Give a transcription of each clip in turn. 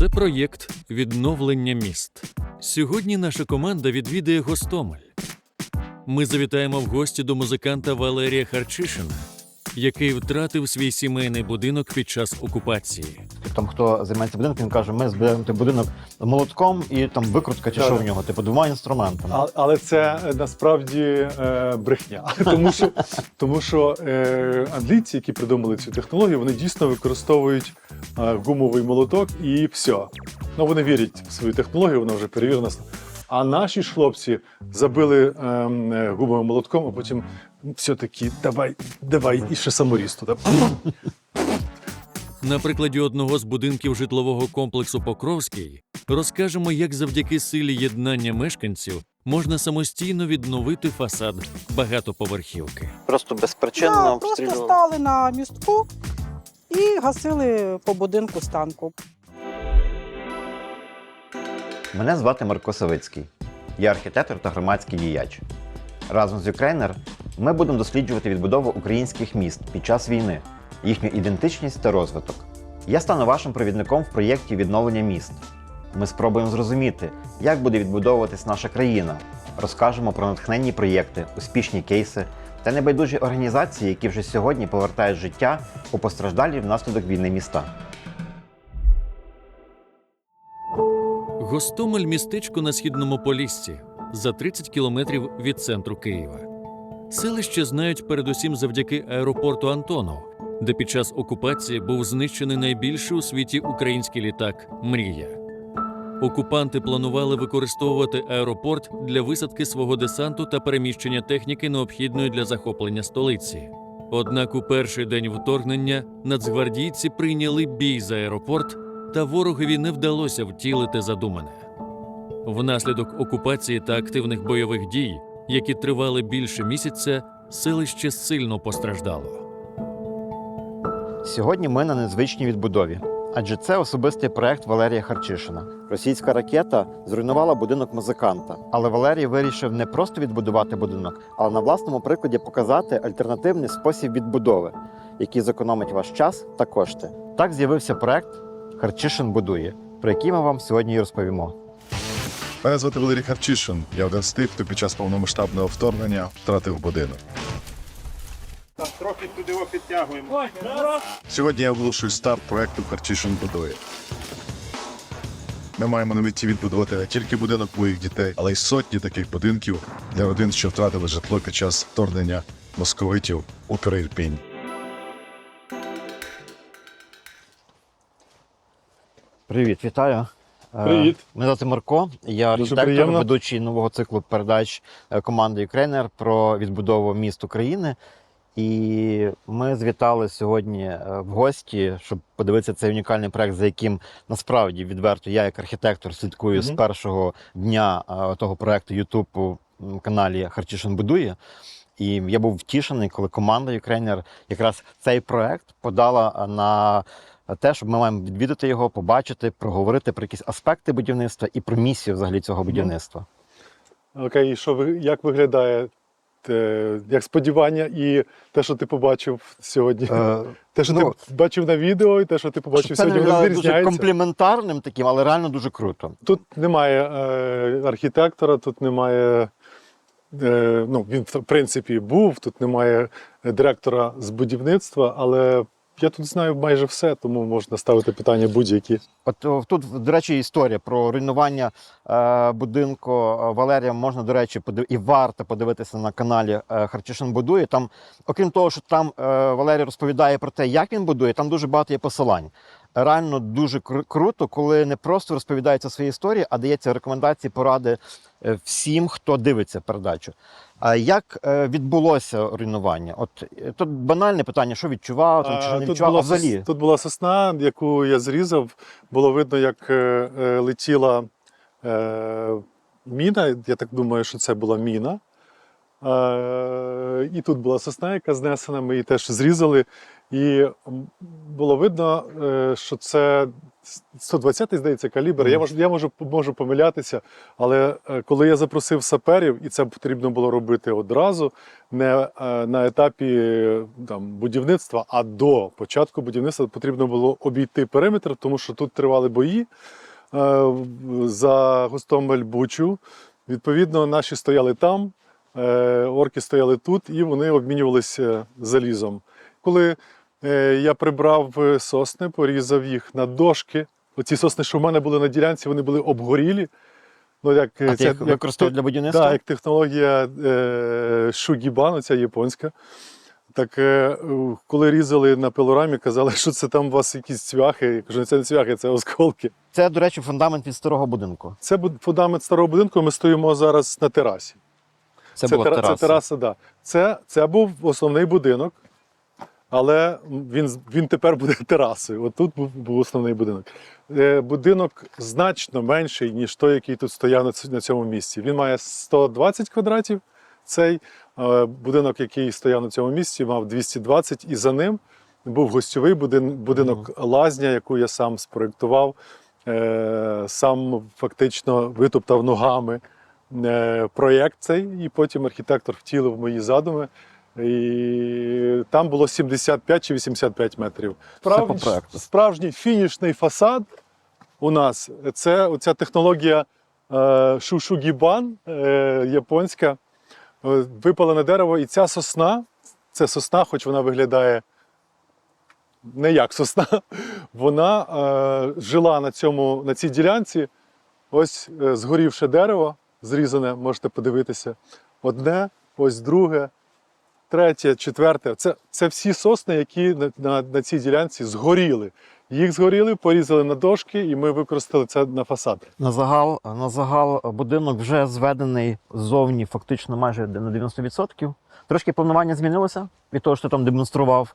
Це проєкт «Відновлення міст». Сьогодні наша команда відвідає Гостомель. Ми завітаємо в гості до музиканта Валерія Харчишина, який втратив свій сімейний будинок під час окупації. Там, хто займається будинком, він каже, ми зберемо будинок молотком і там викрутка чи що в нього, типу двома інструментами. Але це насправді брехня. Тому що англійці, які придумали цю технологію, вони дійсно використовують гумовий молоток і все. Ну, вони вірять в свою технологію, вона вже перевірена. А наші ж хлопці забили гумовим молотком, а потім все-таки давай, і ще саморіз туди. На прикладі одного з будинків житлового комплексу Покровський розкажемо, як завдяки силі єднання мешканців можна самостійно відновити фасад багатоповерхівки. Просто безпричинно Просто стали на містку і гасили по будинку з танку. Мене звати Марко Савицький. Я архітектор та громадський діяч. Разом з Ukrainer ми будемо досліджувати відбудову українських міст під час війни, їхню ідентичність та розвиток. Я стану вашим провідником в проєкті «Відновлення міст». Ми спробуємо зрозуміти, як буде відбудовуватись наша країна, розкажемо про натхненні проєкти, успішні кейси та небайдужі організації, які вже сьогодні повертають життя у постраждалі внаслідок війни міста. Гостомель – містечко на Східному Поліссі, за 30 кілометрів від центру Києва. Селище знають передусім завдяки аеропорту Антонов, де під час окупації був знищений найбільший у світі український літак «Мрія». Окупанти планували використовувати аеропорт для висадки свого десанту та переміщення техніки, необхідної для захоплення столиці. Однак у перший день вторгнення нацгвардійці прийняли бій за аеропорт, та ворогові не вдалося втілити задумане. Внаслідок окупації та активних бойових дій, які тривали більше місяця, селище сильно постраждало. Сьогодні ми на незвичній відбудові, адже це особистий проект Валерія Харчишина. Російська ракета зруйнувала будинок музиканта, але Валерій вирішив не просто відбудувати будинок, але на власному прикладі показати альтернативний спосіб відбудови, який зекономить ваш час та кошти. Так з'явився проект «Харчишин будує», про який ми вам сьогодні і розповімо. Мене звати Валерій Харчишин. Я один з тих, хто під час повномасштабного вторгнення втратив будинок. Трохи туди його підтягуємо. Сьогодні я оголошую старт проекту «Харчишин будує». Ми маємо на меті відбудувати не тільки будинок моїх дітей, але й сотні таких будинків для родин, що втратили житло під час вторгнення московитів у Ірпінь. Привіт, вітаю. Привіт. Мене звати Марко, я архітектор, ведучий нового циклу передач команди Ukrainer про відбудову міст України. І ми завітали сьогодні в гості, щоб подивитися цей унікальний проект, за яким насправді відверто я як архітектор слідкую з першого дня того проекту YouTube у каналі «Харчишин будує». І я був втішений, коли команда Ukrainer якраз цей проект подала на те, щоб ми маємо відвідати його, побачити, проговорити про якісь аспекти будівництва і про місію взагалі цього будівництва. Окей, і як виглядає як сподівання і те, що ти побачив сьогодні? Те, що ти бачив на відео, і те, що ти побачив сьогодні, це не виглядає дуже компліментарним таким, але реально дуже круто. Тут немає архітектора, тут немає, він в принципі був, тут немає директора з будівництва, але я тут знаю майже все, тому можна ставити питання будь-які. От тут, до речі, історія про руйнування будинку Валерія можна, до речі, і варто подивитися на каналі «Харчишин будує». Там, окрім того, що там Валерій розповідає про те, як він будує, там дуже багато є посилань. Реально дуже круто, коли не просто розповідаються свої історії, а дається рекомендації, поради всім, хто дивиться передачу. А як відбулося руйнування? От тут банальне питання, що відчував, чи не відчував, а взагалі? Тут була сосна, яку я зрізав. Було видно, як летіла міна. Я так думаю, що це була міна. І тут була сосна, яка знесена, ми її теж зрізали. І було видно, що це 120-й, здається, калібр. Я можу помилятися, але коли я запросив саперів, і це потрібно було робити одразу, не на етапі там, будівництва, а до початку будівництва потрібно було обійти периметр, тому що тут тривали бої за Гостомель-Бучу. Відповідно, наші стояли там, орки стояли тут, і вони обмінювалися залізом. Коли я прибрав сосни, порізав їх на дошки. Оці сосни, що в мене були на ділянці, вони були обгорілі. Ну, як, А ти їх використовував для будівництва? Так, як технологія шугібан, оця японська. Так, коли різали на пилорамі, казали, що це там у вас якісь цвяхи. Я кажу, це не цвяхи, це осколки. Це, до речі, фундамент від старого будинку. Це фундамент старого будинку, ми стоїмо зараз на терасі. Це була тераса. Це тераса, да. Це був основний будинок, але він тепер буде терасою. От тут був основний будинок. Будинок значно менший, ніж той, який тут стояв на цьому місці. Він має 120 квадратів. Цей будинок, який стояв на цьому місці, мав 220, і за ним був гостьовий будинок лазня, яку я сам спроєктував, сам фактично витоптав ногами проєкт цей, і потім архітектор втілив мої задуми. І там було 75 чи 85 метрів. По проекту. Справжній фінішний фасад у нас – це оця технологія шушугібан японська, випалене дерево. І ця сосна, це сосна, хоч вона виглядає не як сосна, вона жила на цій ділянці. Ось згорівше дерево, зрізане, можете подивитися. Одне, ось друге, третє, четверте. Це всі сосни, які на цій ділянці згоріли. Їх згоріли, порізали на дошки, і ми використали це на фасад. На загал будинок вже зведений ззовні фактично майже на 90%. Трошки планування змінилося від того, що ти там демонстрував?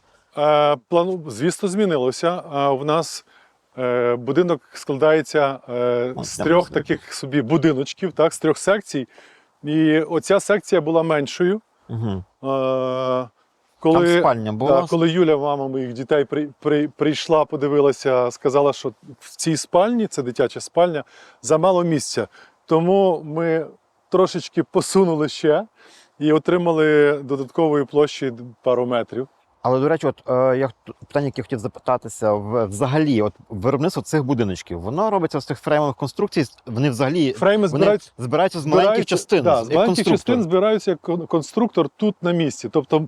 Звісно, змінилося. У нас будинок складається з трьох таких собі будиночків, так, з трьох секцій. І оця секція була меншою. Угу. Коли, там спальня була? Коли Юля, мама моїх дітей, прийшла, подивилася, сказала, що в цій спальні, це дитяча спальня, замало місця. Тому ми трошечки посунули ще і отримали додаткової площі пару метрів. Але, до речі, питання, яке я хотів запитатися, взагалі, виробництво цих будиночків, воно робиться з цих фреймових конструкцій, вони взагалі збираються з маленьких частин. Да, з маленьких частин збираються як конструктор тут на місці. Тобто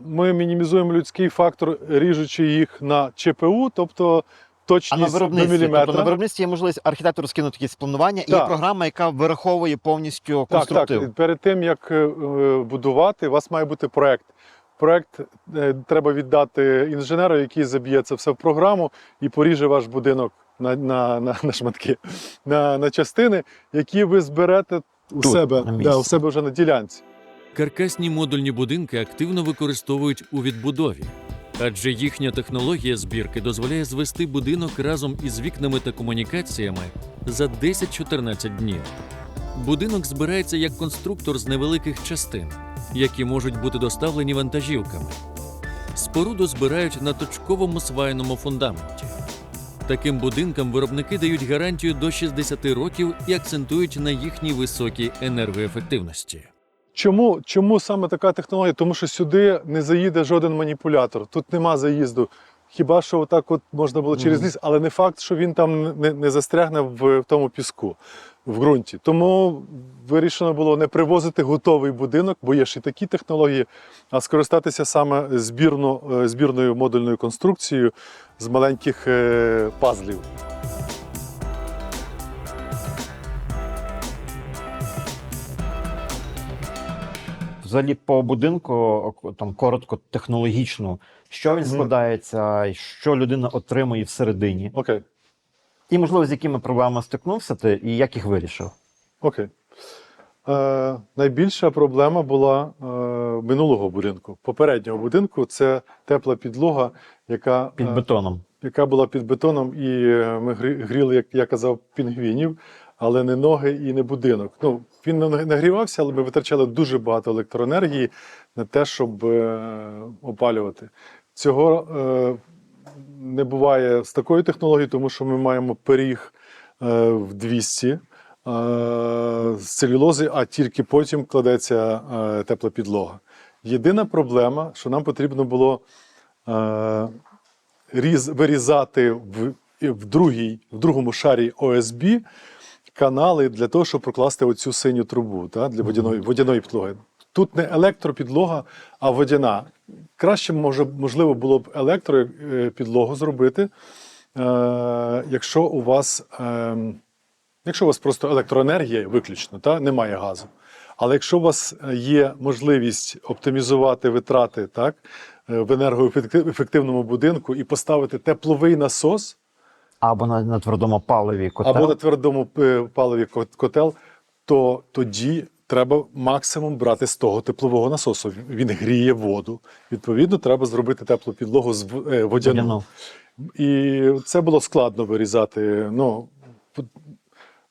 ми мінімізуємо людський фактор, ріжучи їх на ЧПУ, тобто точність до міліметра. Тобто на виробництві є можливість архітектору скинути якісь планування, і є програма, яка вираховує повністю конструктив. Так. Перед тим, як будувати, у вас має бути проєкт. Проєкт треба віддати інженеру, який заб'є це все в програму і поріже ваш будинок на шматки, на частини, які ви зберете у себе вже на ділянці. Каркасні модульні будинки активно використовують у відбудові, адже їхня технологія збірки дозволяє звести будинок разом із вікнами та комунікаціями за 10-14 днів. Будинок збирається як конструктор з невеликих частин, які можуть бути доставлені вантажівками. Споруду збирають на точковому свайному фундаменті. Таким будинкам виробники дають гарантію до 60 років і акцентують на їхній високій енергоефективності. Чому саме така технологія? Тому що сюди не заїде жоден маніпулятор, тут нема заїзду. Хіба що отак можна було через ліс, але не факт, що він там не застрягне в тому піску, в ґрунті. Тому вирішено було не привозити готовий будинок, бо є ще такі технології, а скористатися саме збірною модульною конструкцією з маленьких пазлів. Взагалі по будинку, там коротко, технологічно, що він складається, що людина отримує всередині. Окей. І, можливо, з якими проблемами стикнувся ти і як їх вирішив? Окей. Найбільша проблема була минулого будинку. Попереднього будинку це тепла підлога, яка Під бетоном. Яка була під бетоном, і ми гріли, як я казав, пінгвінів, але не ноги і не будинок. Ну, він нагрівався, але ми витрачали дуже багато електроенергії на те, щоб опалювати. Цього не буває з такою технологією, тому що ми маємо пиріг в 200 з целюлози, а тільки потім кладеться тепла підлога. Єдина проблема, що нам потрібно було вирізати в другому шарі ОСБ канали для того, щоб прокласти оцю синю трубу для водяної підлоги. Тут не електропідлога, а водяна. Краще, можливо, було б електропідлогу зробити, якщо у вас просто електроенергія виключно, немає газу. Але якщо у вас є можливість оптимізувати витрати в енергоефективному будинку і поставити тепловий насос, Або на твердому паливі котел. або на твердому паливі котел, то тоді треба максимум брати з того теплового насосу. Він гріє воду. Відповідно, треба зробити теплу підлогу з водяну. І це було складно вирізати.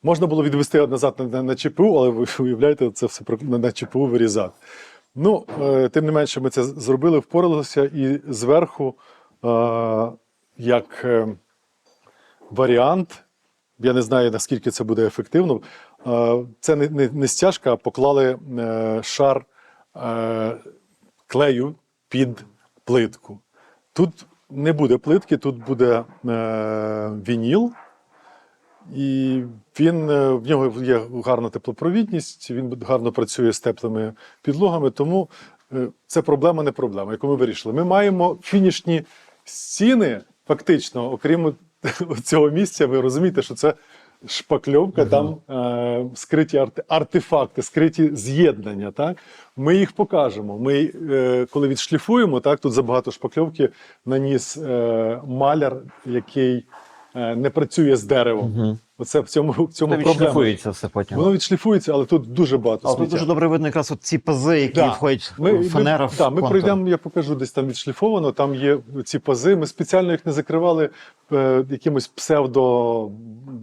Можна було відвести назад на ЧПУ, але ви уявляєте, це все на ЧПУ вирізати. Тим не менше, ми це зробили, впоралися, і зверху, як варіант, я не знаю, наскільки це буде ефективно, це не стяжка, а поклали шар клею під плитку. Тут не буде плитки, тут буде вініл, і в нього є гарна теплопровідність, він гарно працює з теплими підлогами, тому це проблема не проблема, яку ми вирішили. Ми маємо фінішні стіни, фактично, окрім цього місця, ви розумієте, що це шпакльовка, там скриті артефакти, скриті з'єднання. Ми їх покажемо. Ми, коли відшліфуємо, тут забагато шпакльовки, наніс маляр, який не працює з деревом. Оце в цьому проблема. Відшліфується все потім. Воно відшліфується, але тут дуже багато Але тут сміття. дуже добре видно якраз ці пази, які входять в фанера в ми контур. пройдемо, я покажу, десь там відшліфовано, там є ці пази. Ми спеціально їх не закривали якимось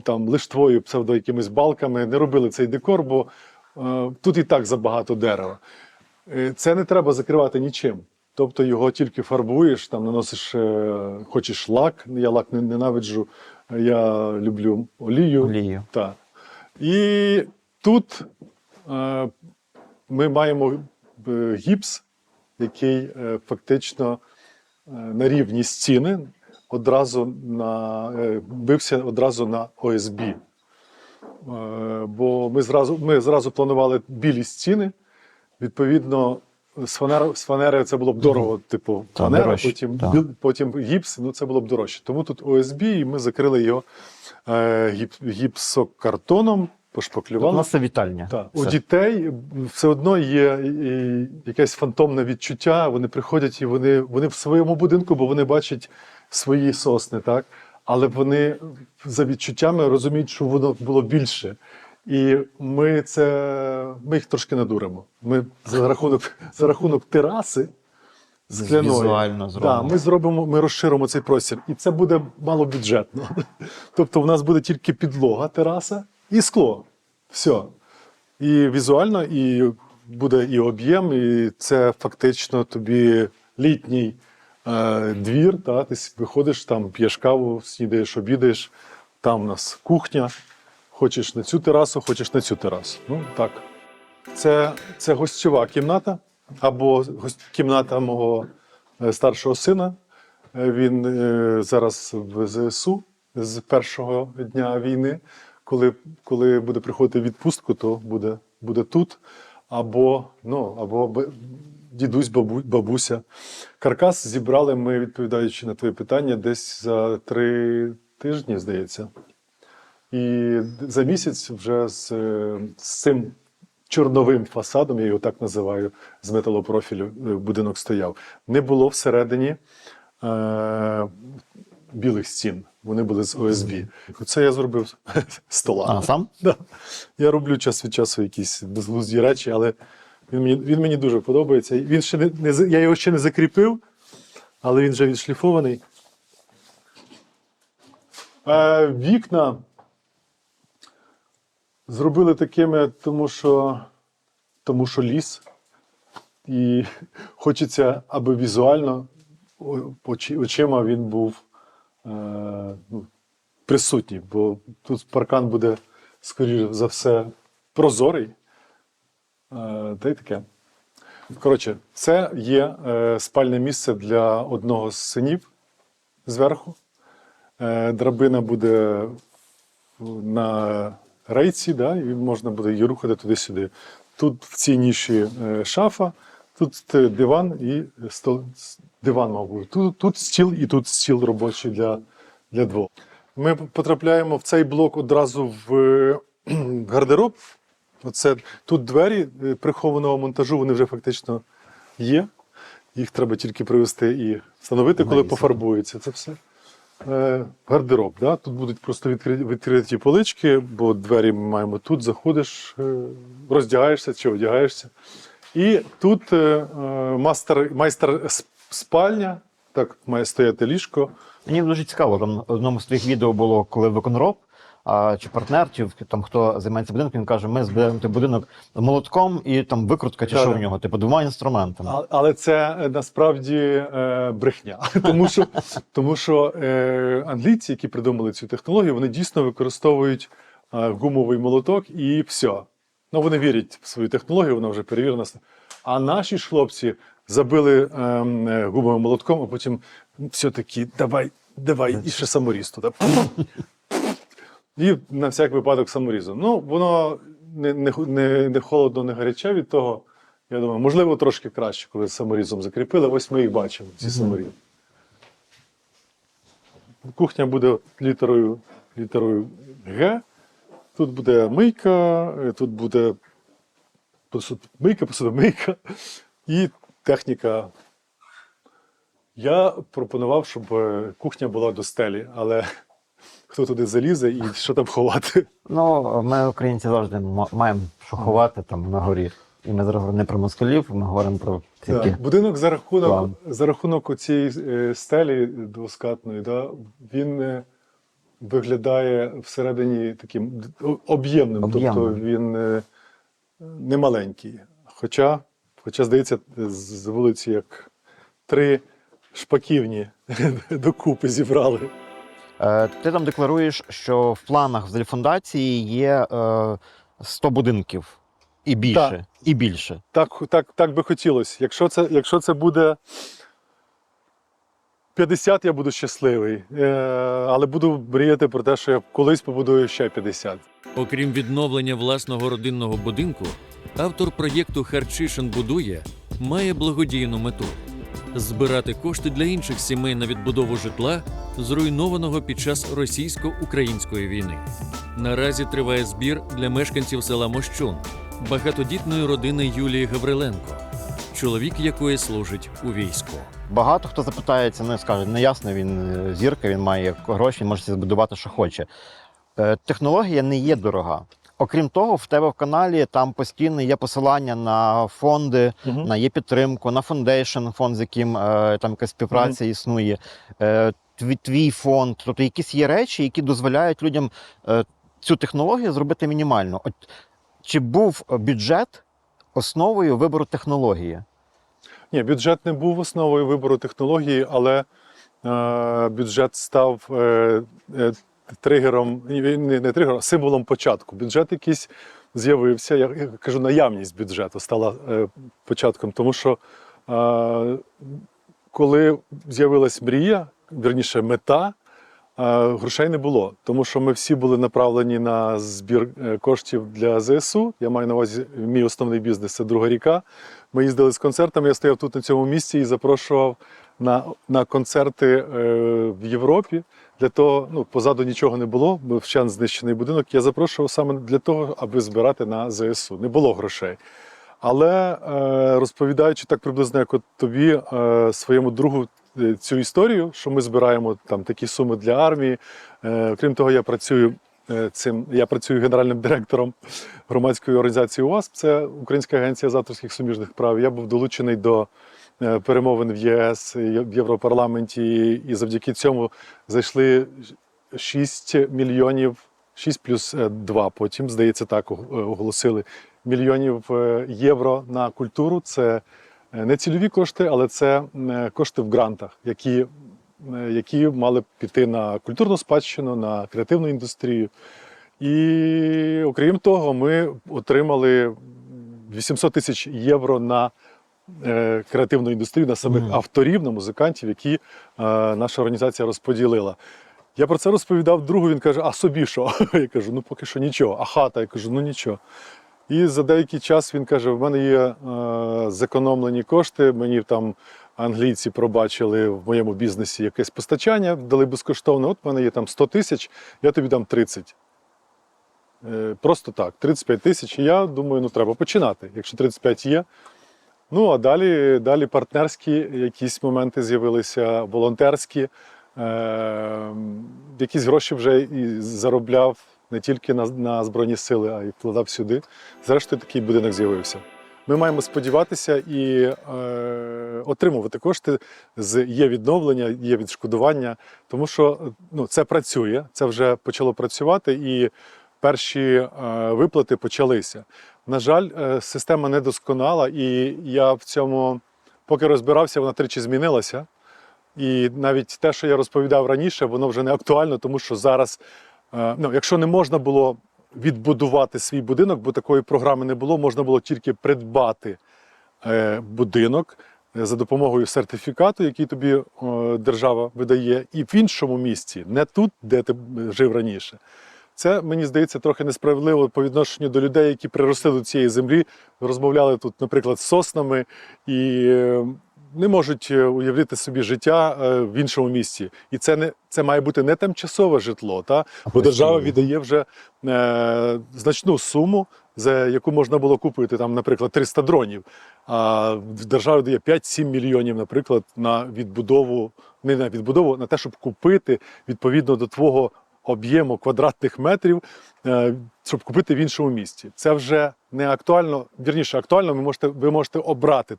лиштвою, якимись балками, не робили цей декор, бо тут і так забагато дерева. Це не треба закривати нічим. Тобто його тільки фарбуєш, наносиш, хочеш лак, я лак ненавиджу, я люблю олію. Так. І тут ми маємо гіпс, який фактично на рівні стіни бився одразу на ОСБ. Бо ми зразу планували білі стіни, відповідно, з фанери це було б дорого, фанера, потім гіпс, це було б дорожче. Тому тут ОСБ, і ми закрили його гіпсокартоном, пошпаклювали. У нас це вітальня. Так. У дітей все одно є якесь фантомне відчуття, вони приходять і вони в своєму будинку, бо вони бачать свої сосни, але вони за відчуттями розуміють, що воно було більше. І ми їх трошки надуримо. Ми за рахунок тераси скляної, візуально зробимо. ми розширимо цей простір. І це буде малобюджетно. Тобто в нас буде тільки підлога, тераса і скло. Все. І візуально, і буде і об'єм, і це фактично тобі літній двір. Ти виходиш, там п'єш каву, снідаєш, обідаєш, там у нас кухня. Хочеш на цю терасу, хочеш на цю терасу. Так. Це гостьова кімната, або кімната мого старшого сина. Він зараз в ЗСУ з першого дня війни. Коли буде приходити в відпустку, то буде тут. Або дідусь, бабуся. Каркас зібрали ми, відповідаючи на твоє питання, десь за 3 тижні, здається. І за місяць вже з цим чорновим фасадом, я його так називаю, з металопрофілю будинок стояв. Не було всередині білих стін, вони були з ОСБ. Оце я зробив стола. Сам? Да. Я роблю час від часу якісь безглузді речі, але він мені дуже подобається. Я його ще не закріпив, але він вже відшліфований. Вікна зробили такими, тому що ліс. І хочеться, аби візуально очима він був ну, присутні, бо тут паркан буде, скоріше за все, прозорий. Та й таке. Коротше, це є спальне місце для одного з синів зверху. Драбина буде на рейці, да, і можна буде її рухати туди-сюди. Тут в цій ніші шафа, тут диван і стол. Диван, мабуть. Тут стіл і тут стіл робочий для двох. Ми потрапляємо в цей блок одразу в гардероб. Оце, тут двері прихованого монтажу, вони вже фактично є. Їх треба тільки привезти і встановити, коли пофарбується це все. Гардероб. Да? Тут будуть просто відкриті полички, бо двері ми маємо тут, заходиш, роздягаєшся чи одягаєшся. І тут майстер спальня, так має стояти ліжко. Мені дуже цікаво, там в одному з твоїх відео було, коли виконроб, чи партнер, чи там хто займається будинком, він каже, ми зберемо будинок молотком і там викрутка, чи що в нього, типу, двома інструментами. Але це насправді брехня. Тому що англійці, які придумали цю технологію, вони дійсно використовують гумовий молоток і все. Ну, вони вірять в свою технологію, вона вже перевірена. А наші ж хлопці забили гумовим молотком, а потім все-таки давай, і ще саморіз туди. І на всяк випадок саморізом. Ну, воно не холодно, не гаряче від того. Я думаю, можливо, трошки краще, коли саморізом закріпили. Ось ми їх бачимо, ці саморізи. Кухня буде літерою Г. Тут буде мийка, тут буде посудомийка і техніка. Я пропонував, щоб кухня була до стелі, але хто туди залізе і що там ховати? Ну, ми, українці, завжди маємо що ховати там на горі. І ми зараз не про москалів, ми говоримо про тільки... Будинок за рахунок цієї стелі двоскатної, да, він виглядає всередині таким об'ємним. Тобто він не маленький. Хоча, здається, з вулиці як 3 шпаківні докупи зібрали. Ти там декларуєш, що в планах взагалі фундації є 100 будинків і більше. Так. І більше. Так би хотілося. Якщо це буде 50, я буду щасливий. Але буду мріяти про те, що я колись побудую ще 50. Окрім відновлення власного родинного будинку, автор проєкту «Харчишин будує» має благодійну мету – збирати кошти для інших сімей на відбудову житла, зруйнованого під час російсько-української війни. Наразі триває збір для мешканців села Мощун, багатодітної родини Юлії Гавриленко, чоловік якої служить у війську. Багато хто запитається, ну скаже, не ясно, він зірка, він має гроші, він може збудувати, що хоче. Технологія не є дорога. Окрім того, в тебе в каналі там постійно є посилання на фонди, на є підтримку, на фондейшн, фонд, з яким там якась співпраця існує, твій фонд. Тобто якісь є речі, які дозволяють людям цю технологію зробити мінімально. От, чи був бюджет основою вибору технології? Ні, бюджет не був основою вибору технології, але бюджет став тригером, не тригером, а символом початку. Бюджет якийсь з'явився, я кажу, наявність бюджету стала початком, тому що коли з'явилась мрія, вірніше мета, грошей не було, тому що ми всі були направлені на збір коштів для ЗСУ. Я маю на увазі, мій основний бізнес – це Друга ріка. Ми їздили з концертами, я стояв тут на цьому місці і запрошував на концерти в Європі. Для того, ну, позаду нічого не було, був вщент знищений будинок. Я запрошував саме для того, аби збирати на ЗСУ. Не було грошей. Але розповідаючи так приблизно, як от тобі, своєму другу, цю історію, що ми збираємо там такі суми для армії. Крім того, я працюю генеральним директором громадської організації УАСП, це Українська агенція з авторських суміжних прав. Я був долучений до перемовин в ЄС, в Європарламенті, і завдяки цьому зайшли 6 мільйонів, 6 плюс 2, потім, здається, так оголосили, мільйонів євро на культуру. Це не цільові кошти, але це кошти в грантах, які які мали піти на культурну спадщину, на креативну індустрію. І окрім того, ми отримали 800 тисяч євро на креативну індустрію, на самих авторів, на музикантів, які наша організація розподілила. Я про це розповідав другу, він каже, а собі що? Я кажу, ну поки що нічого. А хата? Я кажу, ну нічого. І за деякий час він каже, в мене є зекономлені кошти, мені там англійці пробачили в моєму бізнесі якесь постачання, дали безкоштовно, от в мене є там 100 тисяч, я тобі дам 30. Просто так, 35 тисяч. І я думаю, ну треба починати, якщо 35 є. Ну, а далі партнерські якісь моменти з'явилися, волонтерські. Якісь гроші вже і заробляв не тільки на Збройні Сили, а й вкладав сюди. Зрештою, такий будинок з'явився. Ми маємо сподіватися і отримувати кошти, є відновлення, є відшкодування, тому що ну, це працює, це вже почало працювати і перші виплати почалися. На жаль, система недосконала, і я в цьому, поки розбирався, вона тричі змінилася. І навіть те, що я розповідав раніше, воно вже не актуально, тому що зараз, ну, якщо не можна було відбудувати свій будинок, бо такої програми не було, можна було тільки придбати будинок за допомогою сертифікату, який тобі держава видає, і в іншому місці, не тут, де ти жив раніше. Це, мені здається, трохи несправедливо по відношенню до людей, які приросли до цієї землі, розмовляли тут, наприклад, з соснами і не можуть уявити собі життя в іншому місці. І це має бути не тимчасове житло, бо держава віддає вже значну суму, за яку можна було купити, там, наприклад, 300 дронів. А держава дає 5-7 мільйонів, наприклад, на відбудову, не на відбудову, на те, щоб купити відповідно до твого об'єму квадратних метрів, щоб купити в іншому місці. Це вже не актуально, вірніше, актуально, ви можете обрати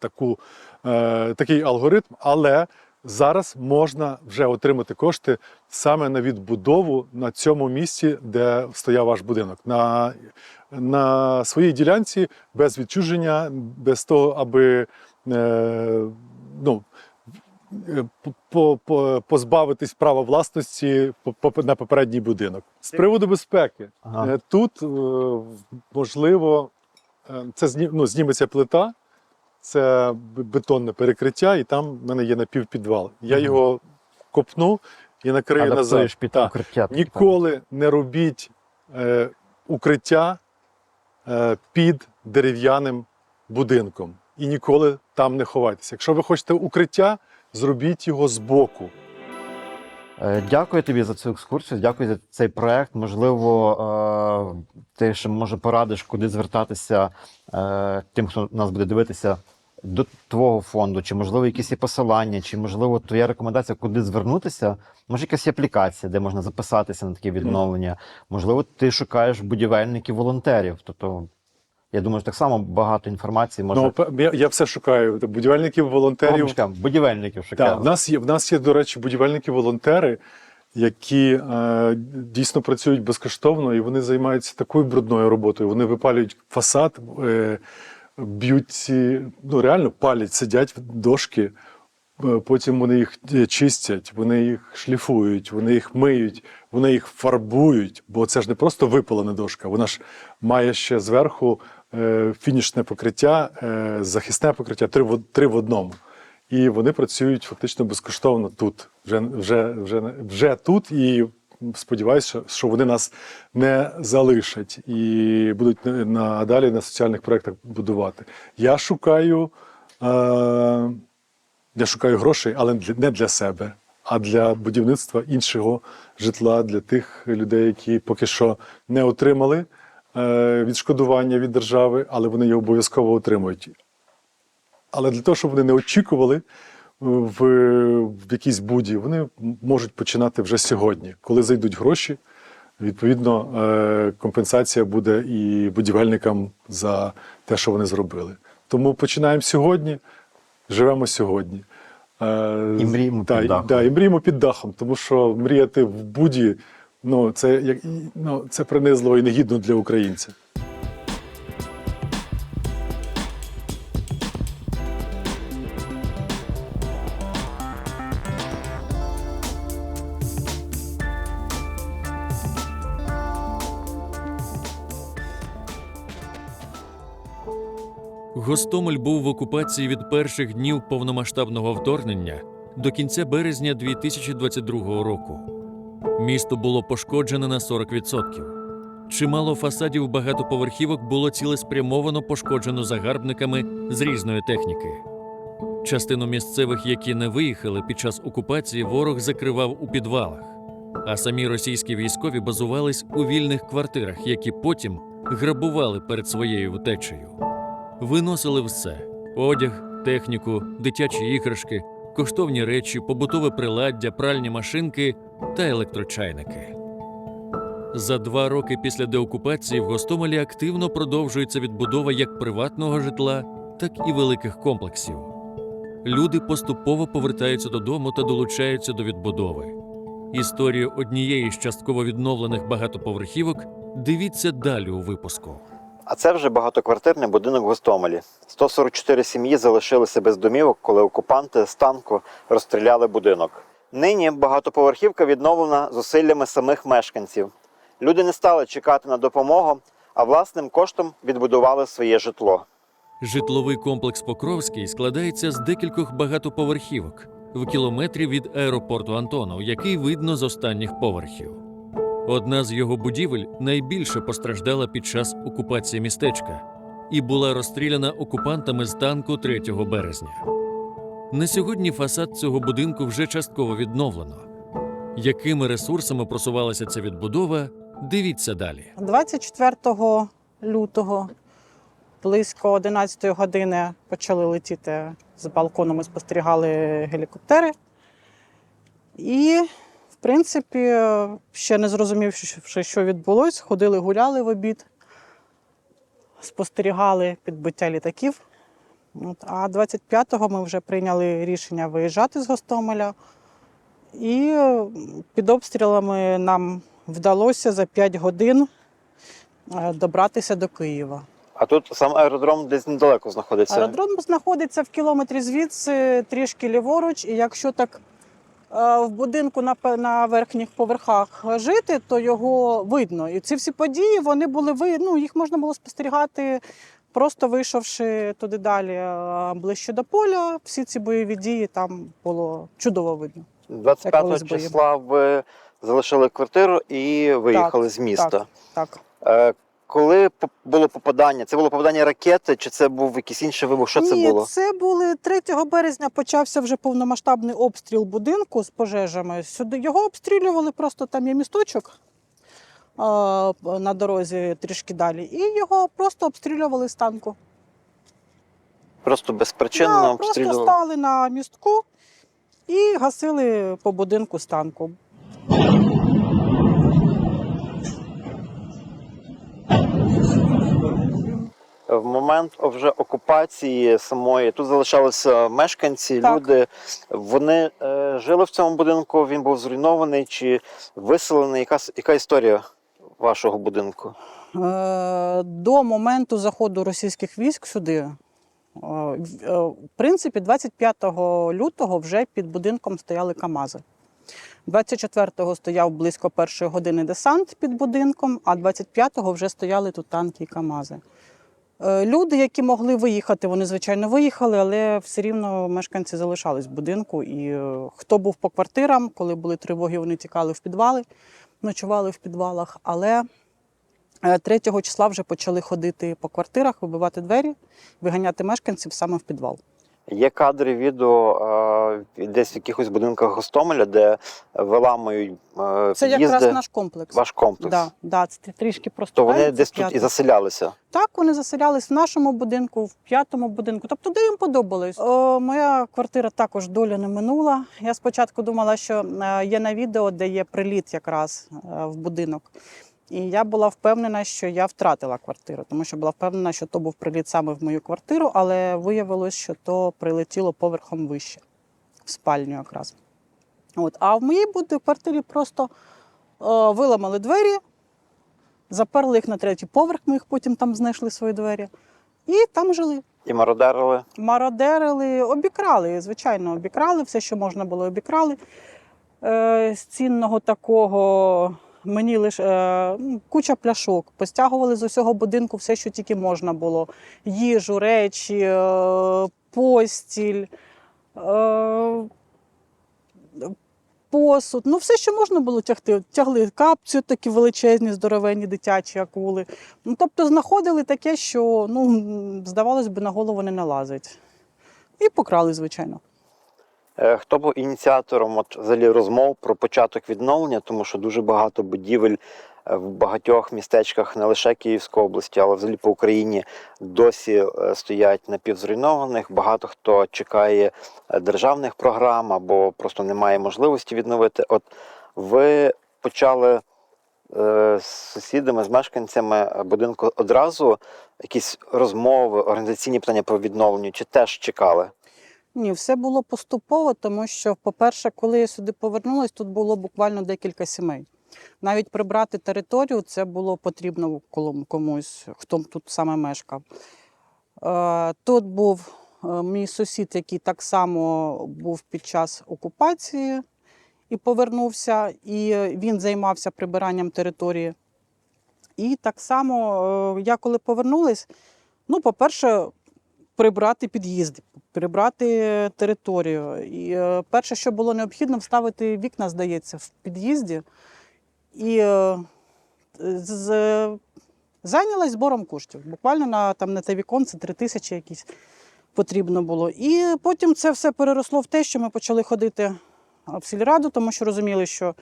такий алгоритм, але зараз можна вже отримати кошти саме на відбудову на цьому місці, де стояв ваш будинок. На своїй ділянці, без відчуження, без того, аби позбавитись права власності на попередній будинок. З приводу безпеки. Тут, можливо, це зніметься плита, це бетонне перекриття, і там в мене є напівпідвал. Я його копну і накрию назад. Під укриття. Ніколи не робіть укриття під дерев'яним будинком. І ніколи там не ховайтеся. Якщо ви хочете укриття, зробіть його збоку. Дякую тобі за цю екскурсію, дякую за цей проект. Можливо, ти ще, може, порадиш, куди звертатися тим, хто нас буде дивитися, до твого фонду, чи, можливо, якісь є посилання, чи, можливо, твоя рекомендація, куди звернутися. Може, якась є аплікація, де можна записатися на таке відновлення. Можливо, ти шукаєш будівельників-волонтерів. Тобто, я думаю, що так само багато інформації може... Я все шукаю. Будівельників, волонтерів. Будівельників шукаю. Так, в нас є, до речі, будівельники-волонтери, які дійсно працюють безкоштовно, і вони займаються такою брудною роботою. Вони випалюють фасад, б'ють, реально палять, сидять в дошки, потім вони їх чистять, вони їх шліфують, вони їх миють, вони їх фарбують, бо це ж не просто випалена дошка, вона ж має ще зверху фінішне покриття, захисне покриття, три в одному. І вони працюють фактично безкоштовно тут, вже тут, і сподіваюся, що вони нас не залишать і будуть надалі на соціальних проєктах будувати. Я шукаю грошей, але не для себе, а для будівництва іншого житла для тих людей, які поки що не отримали відшкодування від держави, але вони його обов'язково отримують. Але для того, щоб вони не очікували в якійсь буді, вони можуть починати вже сьогодні. Коли зайдуть гроші, відповідно, компенсація буде і будівельникам за те, що вони зробили. Тому починаємо сьогодні, живемо сьогодні. І мріємо під дахом. І мріємо під дахом, тому що мріяти в буді, це принизливо і негідно для українця. Гостомель був в окупації від перших днів повномасштабного вторгнення до кінця березня 2022 року. Місто було пошкоджене на 40%. Чимало фасадів багатоповерхівок було цілеспрямовано пошкоджено загарбниками з різної техніки. Частину місцевих, які не виїхали під час окупації, ворог закривав у підвалах, а самі російські військові базувались у вільних квартирах, які потім грабували перед своєю втечею. Виносили все – одяг, техніку, дитячі іграшки, коштовні речі, побутове приладдя, пральні машинки та електрочайники. За 2 роки після деокупації в Гостомелі активно продовжується відбудова як приватного житла, так і великих комплексів. Люди поступово повертаються додому та долучаються до відбудови. Історію однієї з частково відновлених багатоповерхівок дивіться далі у випуску. А це вже багатоквартирний будинок в Гостомелі. 144 сім'ї залишилися без домівок, коли окупанти з танку розстріляли будинок. Нині багатоповерхівка відновлена зусиллями самих мешканців. Люди не стали чекати на допомогу, а власним коштом відбудували своє житло. Житловий комплекс Покровський складається з декількох багатоповерхівок в кілометрі від аеропорту Антонов, який видно з останніх поверхів. Одна з його будівель найбільше постраждала під час окупації містечка і була розстріляна окупантами з танку 3 березня. На сьогодні фасад цього будинку вже частково відновлено. Якими ресурсами просувалася ця відбудова, дивіться далі. 24 лютого близько 11 години почали летіти з балкону, ми спостерігали гелікоптери. І, в принципі, ще не зрозумівши, що відбулося, ходили, гуляли в обід, спостерігали підбиття літаків. А 25-го ми вже прийняли рішення виїжджати з Гостомеля. І під обстрілами нам вдалося за 5 годин добратися до Києва. А тут сам аеродром десь недалеко знаходиться. Аеродром знаходиться в кілометрі звідси, трішки ліворуч. І якщо так в будинку на верхніх поверхах жити, то його видно. І ці всі події, вони були їх можна було спостерігати, просто вийшовши туди далі ближче до поля. Всі ці бойові дії там було чудово видно. 25 числа ви залишили квартиру і виїхали з міста. Так. Коли було попадання? Це було попадання ракети, чи це був якийсь інший вибух? Що це було? Ні, це були 3 березня почався вже повномасштабний обстріл будинку з пожежами. Сюди його обстрілювали, просто там є місточок на дорозі трішки далі. І його просто обстрілювали з танку. Просто безпричинно обстрілювали? Просто стали на містку і гасили по будинку з танку. В момент вже окупації самої тут залишалися мешканці, Так. люди. Вони жили в цьому будинку, він був зруйнований чи виселений? Яка історія вашого будинку? До моменту заходу російських військ сюди, в принципі, 25 лютого вже під будинком стояли КАМАЗи. 24-го стояв близько 1-ї години десант під будинком, а 25-го вже стояли тут танки і КАМАЗи. Люди, які могли виїхати, вони, звичайно, виїхали, але все рівно мешканці залишались в будинку. І хто був по квартирам, коли були тривоги, вони тікали в підвали, ночували в підвалах. Але 3 числа вже почали ходити по квартирах, вибивати двері, виганяти мешканців саме в підвал. Є кадри, відео десь в якихось будинках Гостомеля, де виламують Це під'їзди. якраз наш комплекс. Ваш комплекс? Да, це трішки просто. То вони десь тут і заселялися? Так, вони заселялись в нашому будинку, в 5-му будинку, тобто де їм подобалось. Моя квартира також доля не минула. Я спочатку думала, що є на відео, де є приліт якраз в будинок. І я була впевнена, що я втратила квартиру, тому що була впевнена, що то був приліт саме в мою квартиру, але виявилось, що то прилетіло поверхом вище, в спальню якраз. А в моїй квартирі просто виламали двері, заперли їх на 3-й поверх, ми їх потім там знайшли свої двері, і там жили. І мародерили? Мародерили, обікрали, звичайно, обікрали, все, що можна було, обікрали. З цінного такого мені лише куча пляшок. Постягували з усього будинку все, що тільки можна було. Їжу, речі, постіль, посуд. Ну, все, що можна було тягти. Тягли капцю, такі величезні, здоровенні дитячі акули. Ну, тобто знаходили таке, що, здавалось би, на голову не налазить. І покрали, звичайно. Хто був ініціатором взагалі розмов про початок відновлення, тому що дуже багато будівель в багатьох містечках не лише Київської області, але взагалі по Україні досі стоять напівзруйнованих. Багато хто чекає державних програм або просто не має можливості відновити. От ви почали з сусідами, з мешканцями будинку одразу якісь розмови, організаційні питання по відновленню, чи теж чекали? Ні, все було поступово, тому що, по-перше, коли я сюди повернулася, тут було буквально декілька сімей. Навіть прибрати територію, це було потрібно комусь, хто тут саме мешкав. Тут був мій сусід, який так само був під час окупації і повернувся, і він займався прибиранням території. І так само, я коли повернулась, по-перше, прибрати під'їзди, прибрати територію. І перше, що було необхідно, вставити вікна, здається, в під'їзді. І зайнялась збором коштів. Буквально на те віконце 3 тисячі якісь потрібно було. І потім це все переросло в те, що ми почали ходити в сільраду, тому що розуміли, що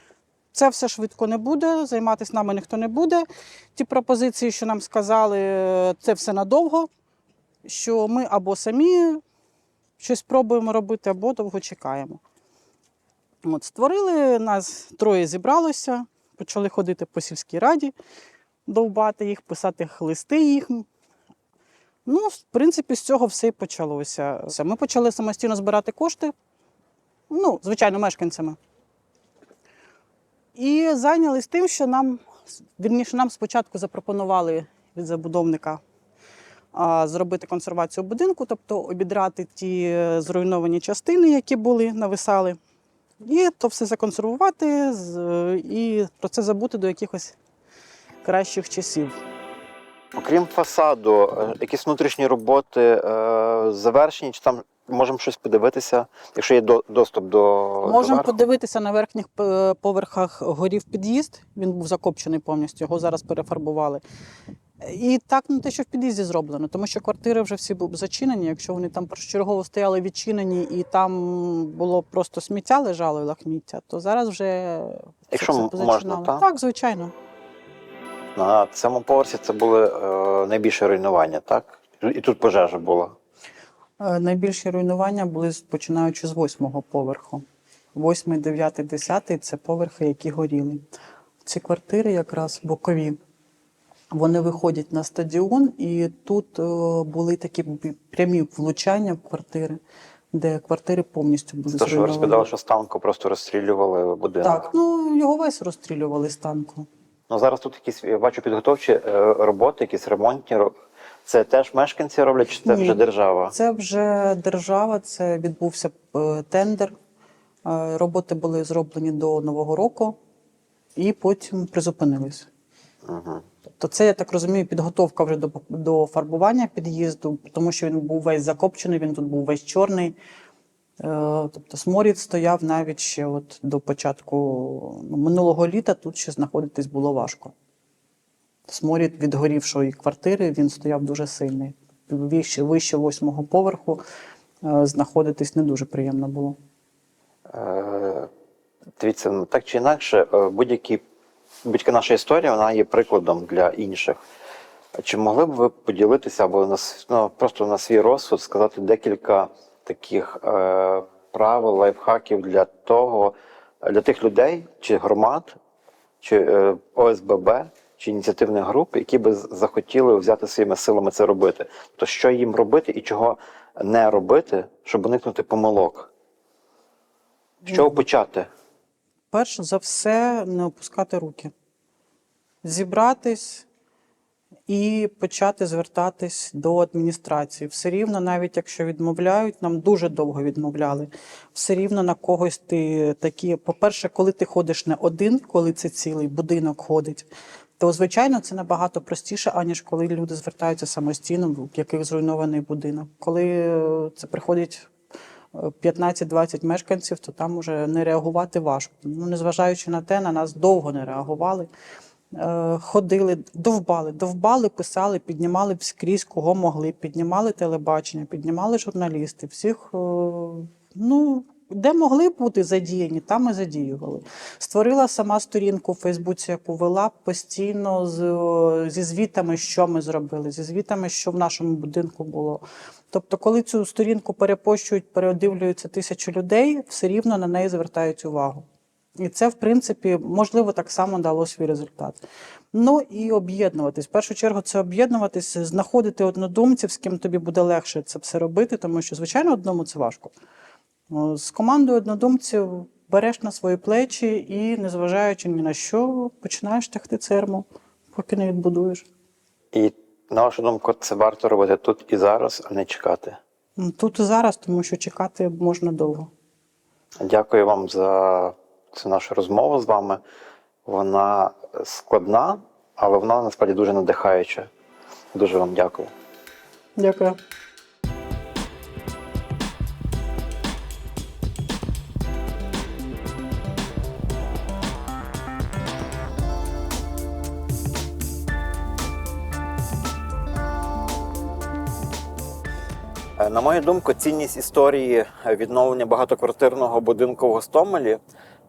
це все швидко не буде, займатися нами ніхто не буде. Ті пропозиції, що нам сказали, це все надовго, що ми або самі щось пробуємо робити, або довго чекаємо. От, створили, нас 3 зібралося, почали ходити по сільській раді, довбати їх, писати листи їм. В принципі, з цього все і почалося. Ми почали самостійно збирати кошти, звичайно, мешканцями. І зайнялись тим, що нам спочатку запропонували від забудовника зробити консервацію будинку, тобто обідрати ті зруйновані частини, які були, нависали. І то все законсервувати і про це забути до якихось кращих часів. Окрім фасаду, якісь внутрішні роботи завершені, чи там можемо щось подивитися, якщо є доступ до Можемо верху? подивитися, на верхніх поверхах горів під'їзд, він був закопчений повністю, його зараз перефарбували. І так те, що в під'їзді зроблено, тому що квартири вже всі були зачинені, якщо вони там першочергово стояли відчинені і там було просто сміття лежало, лахміття, то зараз вже Якщо все можна, позачинали. так? Так, звичайно. На цьому поверсі це були найбільше руйнування, так? І тут пожежа була. Найбільші руйнування були починаючи з 8-го поверху. 8-й, 9-й, 10-й – це поверхи, які горіли. Ці квартири якраз бокові, вони виходять на стадіон, і тут були такі прямі влучання в квартири, де квартири повністю були Те, що ви розповідали, що з танку просто розстрілювали будинок. Так, його весь розстрілювали з танку. Зараз тут якісь, я бачу, підготовчі роботи, якісь ремонтні. Це теж мешканці роблять, чи це Ні, вже держава? Це вже держава, це відбувся тендер. Роботи були зроблені до Нового року і потім призупинились. Угу. Тобто це, я так розумію, підготовка вже до фарбування під'їзду, тому що він був весь закопчений, він тут був весь чорний. Тобто сморід стояв навіть ще до початку минулого літа, тут ще знаходитись було важко. Сморід від горівшої квартири, він стояв дуже сильний. Вище 8-го поверху знаходитись не дуже приємно було. Дивіться, так чи інакше, будь-яка наша історія, вона є прикладом для інших. Чи могли б ви поділитися або просто на свій розсуд сказати декілька таких правил, лайфхаків для тих людей, чи громад, чи ОСББ, чи ініціативних груп, які би захотіли взяти своїми силами це робити? То що їм робити і чого не робити, щоб уникнути помилок? З чого почати? Перш за все, не опускати руки. Зібратись, і почати звертатись до адміністрації. Все рівно, навіть якщо відмовляють, нам дуже довго відмовляли, все рівно на когось ти такі. По-перше, коли ти ходиш не один, коли це цілий будинок ходить, то, звичайно, це набагато простіше, аніж коли люди звертаються самостійно, в яких зруйнований будинок. Коли це приходить 15-20 мешканців, то там уже не реагувати важко. Ну, незважаючи на те, на нас довго не реагували. Ходили, довбали, писали, піднімали скрізь, кого могли, піднімали телебачення, піднімали журналісти, всіх, ну, де могли бути задіяні, там і задіювали. Створила сама сторінку в Фейсбуці, яку вела постійно зі звітами, що ми зробили, зі звітами, що в нашому будинку було. Тобто, коли цю сторінку перепощують, переодивлюються 1000 людей, все рівно на неї звертають увагу. І це, в принципі, можливо, так само дало свій результат. Ну і об'єднуватись. В першу чергу це об'єднуватись, знаходити однодумців, з ким тобі буде легше це все робити, тому що, звичайно, одному це важко. З командою однодумців береш на свої плечі і, незважаючи ні на що, починаєш тягти церму, поки не відбудуєш. І, на вашу думку, це варто робити тут і зараз, а не чекати? Тут і зараз, тому що чекати можна довго. Дякую вам за цю нашу розмову з вами. Вона складна, але вона насправді дуже надихаюча. Дуже вам дякую. Дякую. На мою думку, цінність історії відновлення багатоквартирного будинку в Гостомелі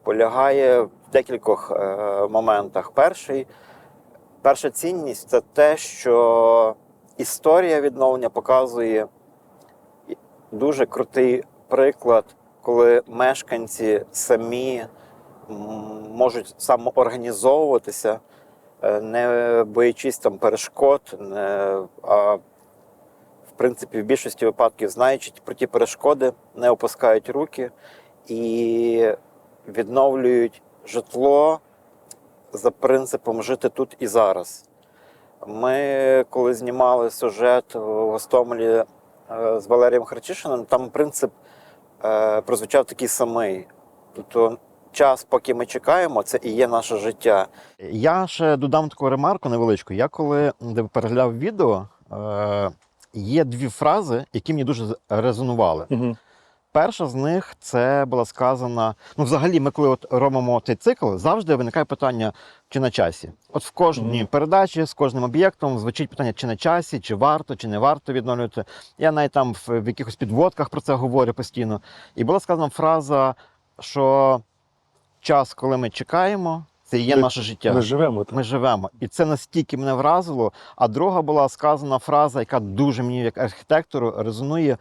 полягає в декількох моментах. Перша цінність – це те, що історія відновлення показує дуже крутий приклад, коли мешканці самі можуть самоорганізовуватися, не боячись там перешкод, а в принципі, в більшості випадків, знаючи про ті перешкоди, не опускають руки і відновлюють житло за принципом жити тут і зараз. Ми, коли знімали сюжет в Гостомелі з Валерієм Харчишиним, там принцип прозвучав такий самий. Тобто час, поки ми чекаємо, це і є наше життя. Я ще додам таку ремарку невеличку. Я коли переглядав відео, є дві фрази, які мені дуже резонували. Угу. Перша з них це була сказана. Ну, взагалі, ми коли от робимо цей цикл, завжди виникає питання, чи на часі. От в кожній передачі з кожним об'єктом звучить питання, чи на часі, чи варто, чи не варто відновлювати. Я навіть там в якихось підводках про це говорю постійно. І була сказана фраза, що час, коли ми чекаємо, це і є наше життя. Ми живемо. Так. Ми живемо. І це настільки мене вразило. А друга була сказана фраза, яка дуже мені, як архітектору, резонує.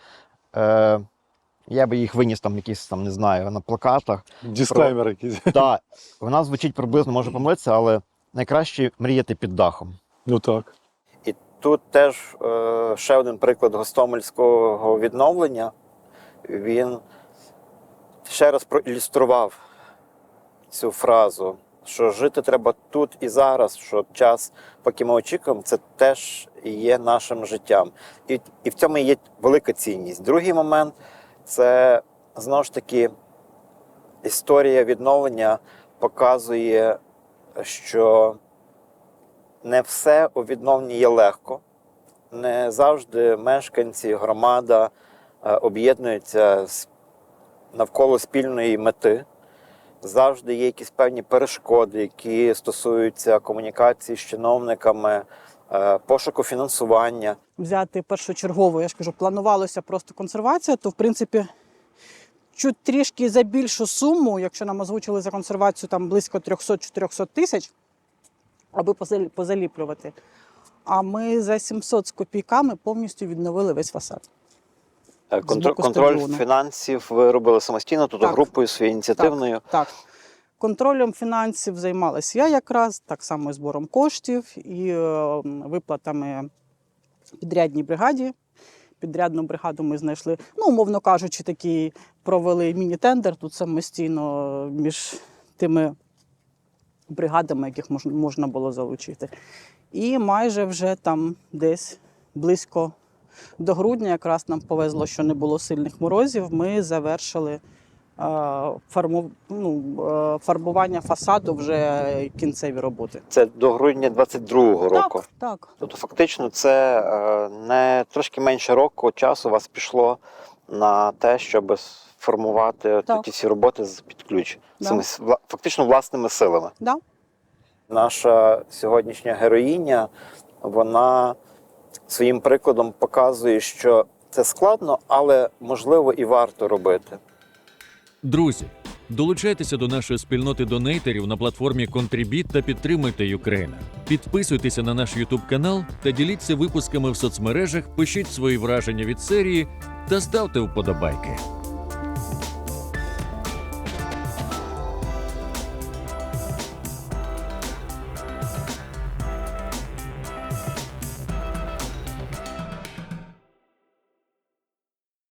Я би їх виніс там якісь, там, не знаю, на плакатах. Дисклеймер якийсь. Так, вона звучить приблизно, можу помилитися, але найкраще мріяти під дахом. Ну так. І тут теж ще один приклад гостомельського відновлення. Він ще раз проілюстрував цю фразу, що жити треба тут і зараз, що час, поки ми очікуємо, це теж є нашим життям. І в цьому є велика цінність. Другий момент – це, знову ж таки, історія відновлення показує, що не все у відновленні є легко. Не завжди мешканці, громада об'єднуються навколо спільної мети. Завжди є якісь певні перешкоди, які стосуються комунікації з чиновниками, пошуку фінансування. Взяти першочергово, я ж кажу, планувалося просто консервація, то, в принципі, чуть трішки за більшу суму, якщо нам озвучили за консервацію там близько 300-400 тисяч, аби позаліплювати, а ми за 700 з копійками повністю відновили весь фасад. Контроль фінансів ви робили самостійно, тобто Так. групою своєю ініціативною? Так. Контролем фінансів займалась я якраз, так само і збором коштів і виплатами підрядній бригаді. Підрядну бригаду ми знайшли, ну, умовно кажучи, такий провели міні-тендер тут самостійно між тими бригадами, яких можна було залучити. І майже вже там десь близько до грудня, якраз нам повезло, що не було сильних морозів, ми завершили фарбування фасаду, вже кінцеві роботи. Це до грудня 22-го року. Так. Тобто фактично це не трошки менше року часу у вас пішло на те, щоб сформувати Так. ті всі роботи під ключ. Да. Фактично власними силами. Да. Наша сьогоднішня героїня, вона своїм прикладом показує, що це складно, але можливо і варто робити. Друзі, долучайтеся до нашої спільноти донейтерів на платформі Contribit та підтримуйте Юкрейна. Підписуйтеся на наш YouTube канал та діліться випусками в соцмережах, пишіть свої враження від серії та ставте вподобайки.